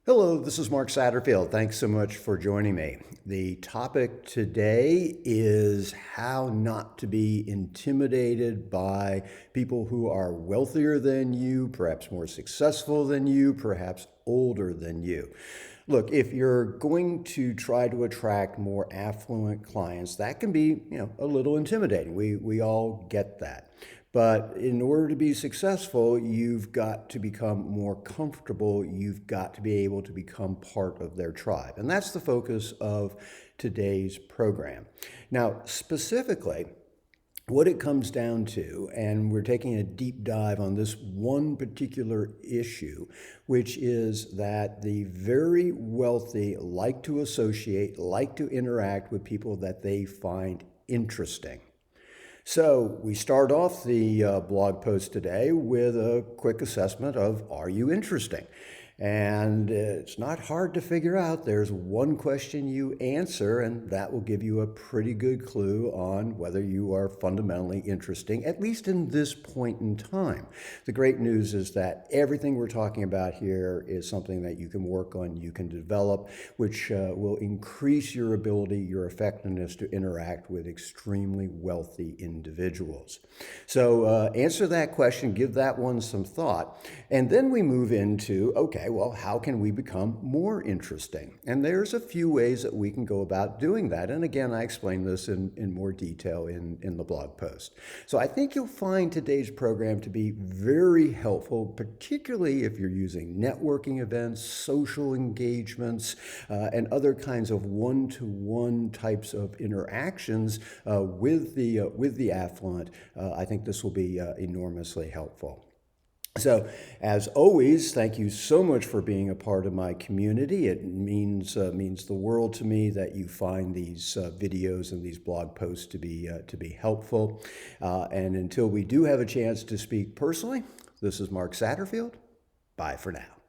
Hello, this is Mark Satterfield. Thanks so much for joining me. The topic today is how not to be intimidated by people who are wealthier than you, perhaps more successful than you, perhaps older than you. Look, if you're going to try to attract more affluent clients, that can be, a little intimidating. We all get that. But in order to be successful, you've got to become more comfortable. You've got to be able to become part of their tribe. And that's the focus of today's program. Now, specifically, what it comes down to, and we're taking a deep dive on this one particular issue, which is that the very wealthy like to associate, like to interact with people that they find interesting. So we start off the blog post today with a quick assessment of, are you interesting? And it's not hard to figure out. There's one question you answer, and that will give you a pretty good clue on whether you are fundamentally interesting, at least in this point in time. The great news is that everything we're talking about here is something that you can work on, you can develop, which will increase your ability, your effectiveness to interact with extremely wealthy individuals. So answer that question, give that one some thought, and then we move into, okay, well, how can we become more interesting? And there's a few ways that we can go about doing that. And again, I explain this in more detail in the blog post. So I think you'll find today's program to be very helpful, particularly if you're using networking events, social engagements, and other kinds of one-to-one types of interactions with the affluent. I think this will be enormously helpful. So, as always, thank you so much for being a part of my community. It means the world to me that you find these videos and these blog posts to be helpful. And until we do have a chance to speak personally, this is Mark Satterfield. Bye for now.